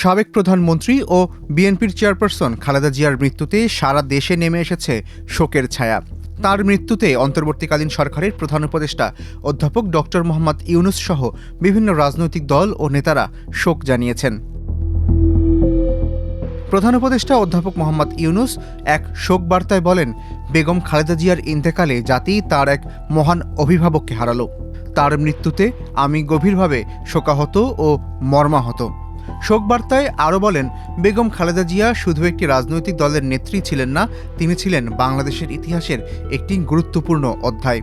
সাবেক প্রধানমন্ত্রী ও বিএনপির চেয়ারপারসন খালেদা জিয়ার মৃত্যুতে সারা দেশে নেমে এসেছে শোকের ছায়া। তার মৃত্যুতে অন্তর্বর্তীকালীন সরকারের প্রধান উপদেষ্টা অধ্যাপক ডক্টর মোহাম্মদ ইউনূস সহ বিভিন্ন রাজনৈতিক দল ও নেতারা শোক জানিয়েছেন। প্রধান উপদেষ্টা অধ্যাপক মোহাম্মদ ইউনূস এক শোক বার্তায় বলেন, বেগম খালেদা জিয়ার ইন্তেকালে জাতি তার এক মহান অভিভাবককে হারালো। তার মৃত্যুতে আমি গভীরভাবে শোকাহত ও মর্মাহত। শোক বার্তায় আরও বলেন, বেগম খালেদা জিয়া শুধু একটি রাজনৈতিক দলের নেত্রী ছিলেন না, তিনি ছিলেন বাংলাদেশের ইতিহাসের একটি গুরুত্বপূর্ণ অধ্যায়।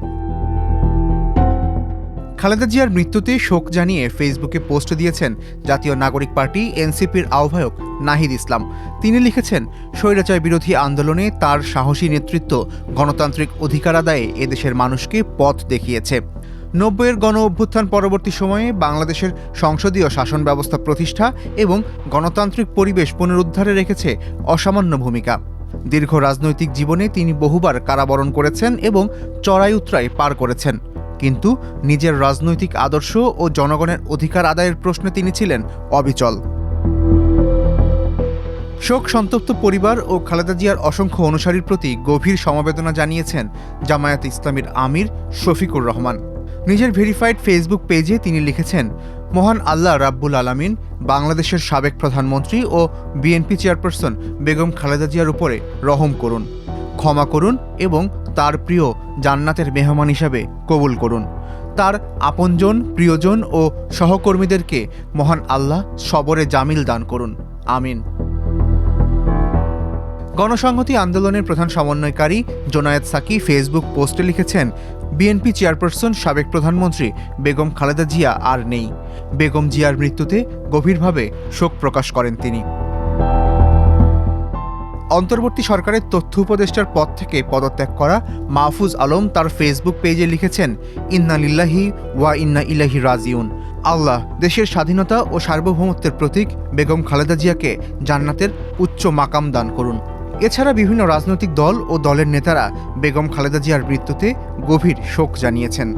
খালেদা জিয়ার মৃত্যুতে শোক জানিয়ে ফেসবুকে পোস্ট দিয়েছেন জাতীয় নাগরিক পার্টি এনসিপির আহ্বায়ক নাহিদ ইসলাম। তিনি লিখেছেন, স্বৈরাচার বিরোধী আন্দোলনে তার সাহসী নেতৃত্ব গণতান্ত্রিক অধিকার আদায়ে এদেশের মানুষকে পথ দেখিয়েছে। ৯০-এর গণ অভ্যুত্থান পরবর্তী সময়ে বাংলাদেশের সংসদীয় শাসন ব্যবস্থা প্রতিষ্ঠা এবং গণতান্ত্রিক পরিবেশ পুনরুদ্ধারে রেখেছে অসামান্য ভূমিকা। দীর্ঘ রাজনৈতিক জীবনে তিনি বহুবার কারাবরণ করেছেন এবং চড়াই উতরাই পার করেছেন, কিন্তু নিজের রাজনৈতিক আদর্শ ও জনগণের অধিকার আদায়ের প্রশ্নে তিনি ছিলেন অবিচল। শোক সন্তপ্ত পরিবার ও খালেদা জিয়ার অসংখ্য অনুসারীর প্রতি গভীর সমবেদনা জানিয়েছেন জামায়াতে ইসলামীর আমির শফিকুর রহমান। নিজের ভেরিফাইড ফেসবুক পেজে তিনি লিখেছেন, মহান আল্লাহ রাব্বুল আলামিন বাংলাদেশের সাবেক প্রধানমন্ত্রী ও বিএনপি চেয়ারপারসন বেগম খালেদা জিয়ার উপরে রহম করুন, ক্ষমা করুন এবং তার প্রিয় জান্নাতের মেহমান হিসাবে কবুল করুন। তার আপনজন, প্রিয়জন ও সহকর্মীদেরকে মহান আল্লাহ সবরে জামিল দান করুন, আমিন। গণসংহতি আন্দোলনের প্রধান সমন্বয়কারী জোনায়েদ সাকি ফেসবুক পোস্টে লিখেছেন, বিএনপি চেয়ারপারসন সাবেক প্রধানমন্ত্রী বেগম খালেদা জিয়া আর নেই। বেগম জিয়ার মৃত্যুতে গভীরভাবে শোক প্রকাশ করেন তিনি। অন্তর্বর্তী সরকারের তথ্য উপদেষ্টার পদ থেকে পদত্যাগ করা মাহফুজ আলম তার ফেসবুক পেজে লিখেছেন, ইন্না লিল্লাহি ওয়া ইন্না ইলাইহি রাজিউন। আল্লাহ দেশের স্বাধীনতা ও সার্বভৌমত্বের প্রতীক বেগম খালেদা জিয়াকে জান্নাতের উচ্চ মাকাম দান করুন। এছাড়া বিভিন্ন রাজনৈতিক দল ও দলের নেতারা বেগম খালেদা জিয়ার মৃত্যুতে গভীর শোক জানিয়েছেন।